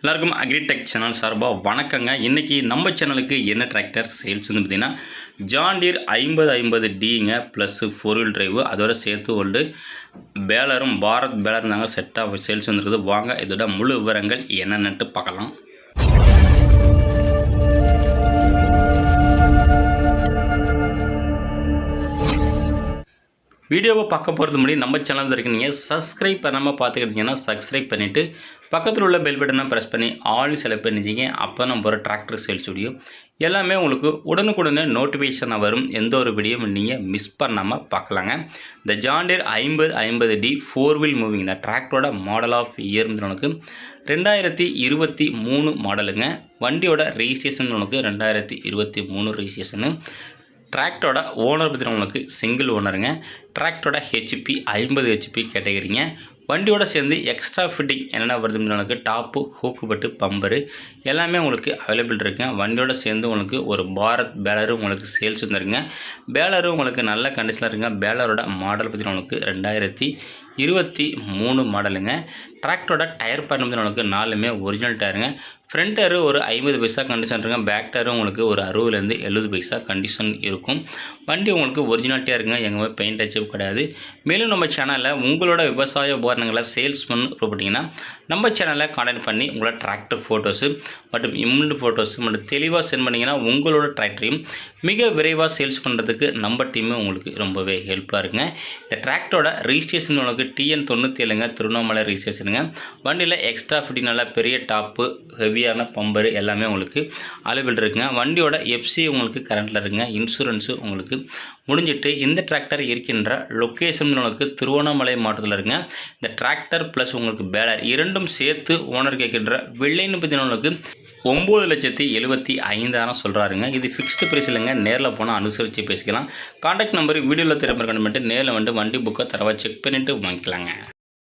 எல்லாருக்கும் agritech channel சார்பாக வணக்கங்க. இன்றைக்கி நம்ம சேனலுக்கு என்ன டிராக்டர் சேல்ஸ் வந்து பார்த்திங்கன்னா ஜான் டீர் 5050Dங்க ப்ளஸ் 4 வீல் டிரைவு அதோட சேர்த்து ஒரு பேலரும் பாரத் பேலர் தாங்க செட்டாக சேல்ஸ் வந்துருக்குது. வாங்க இதோட முழு விவரங்கள் என்னென்னட்டு பார்க்கலாம். வீடியோவை பார்க்க போகிறது முன்னாடி நம்ம சேனல் இருக்கு நீங்கள் சப்ஸ்கிரைப் பண்ணாமல் பார்த்துக்கிட்டிங்கன்னா சப்ஸ்கிரைப் பண்ணிவிட்டு பக்கத்தில் உள்ள பெல் பட்டனை ப்ரெஸ் பண்ணி ஆல் செலக்ட் பண்ணிச்சிங்க. அப்போ நம்ம ஒரு டிராக்டர் சேல்ஸ் வீடியோ எல்லாமே உங்களுக்கு உடனுக்குடனே நோட்டிஃபிகேஷனாக வரும். எந்த ஒரு வீடியோவும் நீங்கள் மிஸ் பண்ணாமல் பார்க்கலாங்க. இந்த John deer 5050D 4 wheel moving இந்த டிராக்டரோட மாடல் ஆஃப் இயர் உனக்கு 2023 மாடலுங்க. வண்டியோட ரெஜிஸ்ட்ரேஷன் உனக்கு 2023 ரெஜிஸ்ட்ரேஷனு. டிராக்டரோட ஓனர் பற்றி உங்களுக்கு சிங்கிள் ஓனருங்க. டிராக்டரோட ஹெச்பி 50 HP கேட்டகரிங்க. வண்டியோட சேர்ந்து எக்ஸ்ட்ரா ஃபிட்டிங் என்னென்ன வருதுன்னு உங்களுக்கு டாப்பு ஹூக்கு பட்டு பம்பரு எல்லாமே உங்களுக்கு அவைலபிள் இருக்குங்க. வண்டியோட சேர்ந்து உங்களுக்கு ஒரு பாரத் பேலரும் உங்களுக்கு சேல்ஸ் வந்துருங்க. பேலரும் உங்களுக்கு நல்ல கண்டிஷனில் இருக்குங்க. பேலரோட மாடல் பற்றி உங்களுக்கு 2023 மாடலுங்க. டிராக்டரோட டயர் பண்ணி உங்களுக்கு 4மே ஒரிஜினல் டயருங்க. ஃப்ரண்ட் டயரு ஒரு 50 பைசா கண்டிஷன் இருக்குங்க. பேக் டயரும் உங்களுக்கு ஒரு 60லேருந்து 70 பைசா கண்டிஷன் இருக்கும். வண்டி உங்களுக்கு ஒரிஜினாலிட்டியாக இருக்குங்க. எங்கேயுமே பெயிண்ட் டச்சப் கிடையாது. மேலும் நம்ம சேனலில் உங்களோட விவசாய உபகரணங்களை சேல்ஸ் பண்ணிங்கன்னா நம்ம சேனலில் கான்டாக்ட் பண்ணி உங்களோட டிராக்டர் ஃபோட்டோஸு மற்றும் இம்மெண்ட் ஃபோட்டோஸு மற்றும் தெளிவாக சென்ட் பண்ணிங்கன்னா உங்களோட டிராக்டரையும் மிக விரைவாக சேல்ஸ் பண்ணுறதுக்கு நம்ம டீமு உங்களுக்கு ரொம்பவே ஹெல்ப்பாக இருக்குங்க. இந்த டிராக்டரோட ரெஜிஸ்ட்ரேஷன் உங்களுக்கு TN 97ங்க திருவண்ணாமலை ரெஜிஸ்ட்ரேஷனுங்க. வண்டியில் எக்ஸ்ட்ரா ஃபிட்டிங் நல்லா பெரிய டாப்பு ஹெவியான பம்பரு எல்லாமே உங்களுக்கு அவைலபிள் இருக்குங்க. வண்டியோட FC உங்களுக்கு கரண்ட்டில் இருக்குங்க. இன்சூரன்ஸு உங்களுக்கு முடிஞ்சிட்டு இந்த டிராக்டர் இருக்கின்ற லொக்கேஷன் உங்களுக்கு திருவண்ணாமலை மாவட்டத்தில் இருக்குங்க. இந்த டிராக்டர் ப்ளஸ் உங்களுக்கு பேலர் இரண்டும் சேர்த்து ஓனர் கேட்கின்ற வெள்ளைன்னு பார்த்தீங்கன்னா உங்களுக்கு 9,75,000 சொல்கிறாருங்க. இது ஃபிக்ஸ்டு ப்ரைஸ் இல்லைங்க. நேரில் போனால் அனுசரித்து பேசிக்கலாம். கான்டாக்ட் நம்பர் வீடியோவில் திறமை பண்ணிட்டு நேரில் வந்து வண்டி புக்கை தரவா செக் பண்ணிவிட்டு வாங்கிக்கலாங்க.